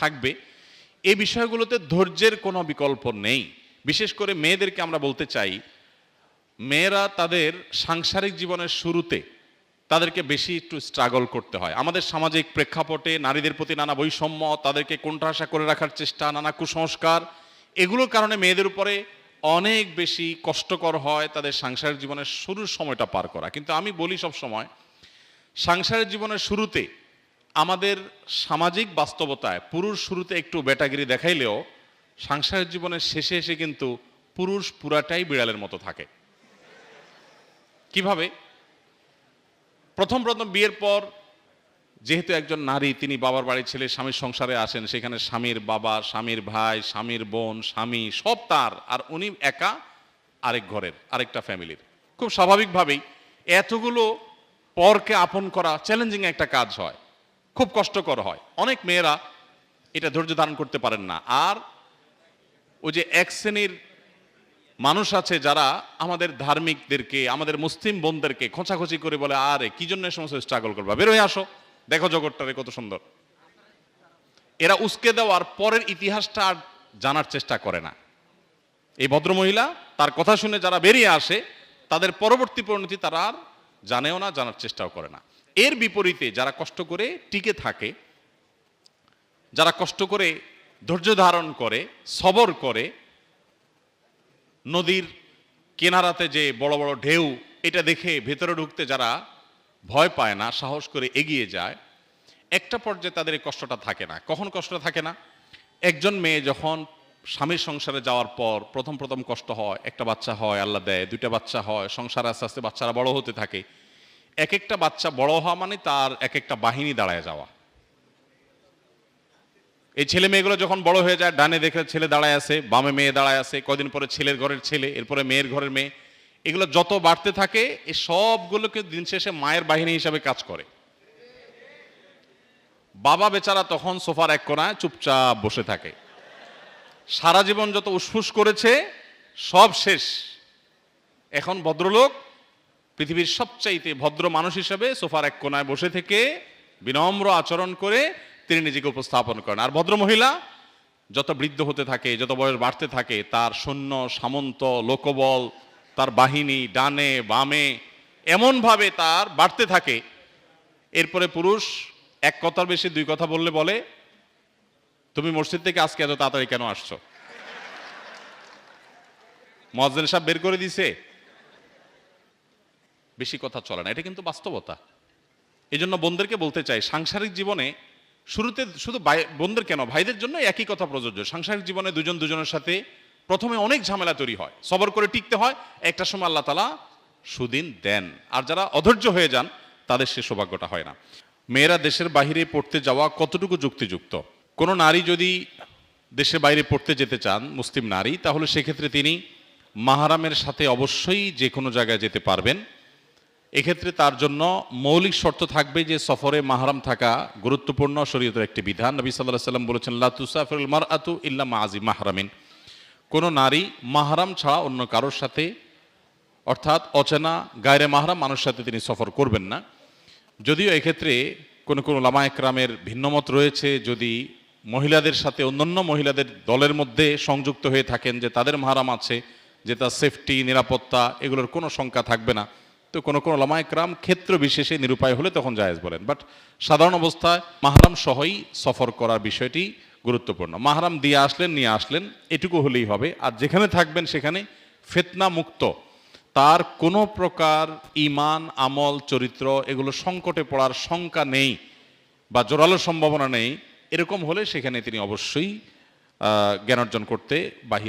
থাকবে, এই বিষয়গুলোতে ধৈর্যের কোনো বিকল্প নেই। বিশেষ করে মেয়েদেরকে আমরা বলতে চাই, মেয়েরা তাদের সাংসারিক জীবনের শুরুতে তাদেরকে বেশি একটু স্ট্রাগল করতে হয়। আমাদের সামাজিক প্রেক্ষাপটে নারীদের প্রতি নানা বৈষম্য, তাদেরকে কোণঠাসা করে রাখার চেষ্টা, নানা কুসংস্কার, এগুলোর কারণে মেয়েদের উপরে অনেক বেশি কষ্টকর হয় তাদের সাংসারিক জীবনের শুরুর সময়টা পার করা। কিন্তু আমি বলি সব সময়, সাংসারিক জীবনের শুরুতে আমাদের সামাজিক বাস্তবতায় পুরুষ শুরুতে একটু বেটাগিরি দেখাইলেও সাংসারিক জীবনের শেষে এসে কিন্তু পুরুষ পুরাটাই বিড়ালের মতো থাকে। কিভাবে? প্রথম বিয়ের পর যেহেতু একজন নারী, তিনি বাবার বাড়ির ছেলে, স্বামীর সংসারে আসেন, সেখানে স্বামীর বাবা, স্বামীর ভাই, স্বামীর বোন, স্বামী সব তার, আর উনি একা আরেক ঘরের, আরেকটা ফ্যামিলির। খুব স্বাভাবিকভাবেই এতগুলো পরকে আপন করা চ্যালেঞ্জিং একটা কাজ হয়, খুব কষ্টকর হয়। অনেক মেয়েরা এটা ধৈর্য ধারণ করতে পারেন না। আর ওই যে এক শ্রেণীর মানুষ আছে যারা আমাদের ধার্মিকদেরকে, আমাদের মুসলিম বোনদেরকে খোঁচাখুচি করে বলে, আরে কি জন্য সমস্ত স্ট্রাগল করবা, বের হয়ে আসো, দেখো জগৎটারে কত সুন্দর। এরা উস্কে দেওয়ার পরের ইতিহাসটা আর জানার চেষ্টা করে না। এই ভদ্রমহিলা তার কথা শুনে যারা বেরিয়ে আসে, তাদের পরবর্তী পরিণতি তারা আর জানেও না, জানার চেষ্টাও করে না। এর বিপরীতে যারা কষ্ট করে টিকে থাকে, যারা কষ্ট করে ধৈর্য ধারণ করে, সবর করে, নদীর কিনারাতে যে বড় বড় ঢেউ, এটা দেখে ভেতরে ঢুকতে যারা ভয় পায় না, সাহস করে এগিয়ে যায়, একটা পর্যায়ে তাদের এই কষ্টটা থাকে না। কখন কষ্টটা থাকে না? একজন মেয়ে যখন স্বামীর সংসারে যাওয়ার পর প্রথম কষ্ট হয়, একটা বাচ্চা হয়, আল্লাহ দেয়, দুইটা বাচ্চা হয়, সংসারে আস্তে আস্তে বাচ্চারা বড় হতে থাকে। এক একটা বাচ্চা বড় হওয়া মানে তার এক একটা বাহিনী দাঁড়ায় যাওয়া। এই ছেলে মেয়েগুলো যখন বড় হয়ে যায়, ডানে দেখে ছেলে দাঁড়ায় আছে, বামে মেয়ে দাঁড়ায় আছে, কদিন পরে ছেলের ঘরের ছেলে, এরপরে মেয়ের ঘরের মেয়ে, এগুলো যত বাড়তে থাকে, এই সবগুলোকে দিন শেষে মায়ের বাহিনী হিসাবে কাজ করে। বাবা বেচারা তখন সোফার এক কোণায় চুপচাপ বসে থাকে। সারা জীবন যত উসফুস করেছে সব শেষ। এখন ভদ্রলোক, পৃথিবীর সবচাইতে ভদ্র মানুষ হিসেবে সোফার এক কোণায় বসে থেকে বিনম্র আচরণ করে তিনি নিজেকে উপস্থাপন করেন। আর ভদ্র মহিলা যত বৃদ্ধ হতে থাকে, যত বয়স বাড়তে থাকে, তার সৈন্য সামন্ত লোকবল, তার বাহিনী ডানে বামে এমনভাবে তার বাড়তে থাকে। এরপরে পুরুষ এক কথার বেশি দুই কথা বললে বলে, তুমি মসজিদ থেকে আজকে এত তাড়াতাড়ি কেন আসছো? মুয়াজ্জিন সাহেব বের করে দিছে? বেশি কথা চলে না, এটা কিন্তু বাস্তবতা। এই জন্য বোনদেরকে বলতে চাই, সাংসারিক জীবনে শুরুতে শুধু বোনদের কেন, ভাইদের জন্য একই কথা প্রযোজ্য। সাংসারিক জীবনে দুজন দুজনের সাথে প্রথমে অনেক ঝামেলা তৈরি হয়, সবর করে টিকতে হয়। একটা সময় আল্লাহ তাআলা সুদিন দেন। আর যারা অধৈর্য হয়ে যান, তাদের সে সৌভাগ্যটা হয় না। মেয়েরা দেশের বাইরে পড়তে যাওয়া কতটুকু যুক্তিযুক্ত? কোনো নারী যদি দেশের বাইরে পড়তে যেতে চান, মুসলিম নারী, তাহলে সেক্ষেত্রে তিনি মাহরামের সাথে অবশ্যই যে কোনো জায়গায় যেতে পারবেন। এক্ষেত্রে তার জন্য মৌলিক শর্ত থাকবে যে সফরে মাহরাম থাকা গুরুত্বপূর্ণ শরীয়তের একটি বিধান। নবী সাল্লাল্লাহু আলাইহি ওয়াসাল্লাম বলেছেন, লা তুসাফিরুল মারআতু ইল্লা মা'আজি মাহরামিন। কোনো নারী মাহরাম ছাড়া অন্য কারোর সাথে, অর্থাৎ অচেনা গায়রে মাহরাম মানুষের সাথে তিনি সফর করবেন না। যদিও এক্ষেত্রে কোনো উলামা একরামের ভিন্নমত রয়েছে, যদি মহিলাদের সাথে অন্যান্য মহিলাদের দলের মধ্যে সংযুক্ত হয়ে থাকেন, যে তাদের মাহরাম আছে, যে তার সেফটি, নিরাপত্তা, এগুলোর কোনো শঙ্কা থাকবে না, তো কোনো উলামা একরাম ক্ষেত্র বিশেষে নিরুপায় হলে তখন জায়েজ বলেন। বাট সাধারণ অবস্থায় মাহরাম সহই সফর করার বিষয়টি গুরুত্বপূর্ণ। মাহরাম দিয়ে আসলেন, নিয়ে আসলেন, এটুকু হলেই হবে। আর যেখানে থাকবেন সেখানে ফিতনা মুক্ত, তার কোনো প্রকার ঈমান, আমল, চরিত্র এগুলো সংকটে পড়ার শঙ্কা নেই বা জোরালো সম্ভাবনা নেই, এরকম হলে সেখানে তিনি অবশ্যই জ্ঞান অর্জন করতে বাহিরে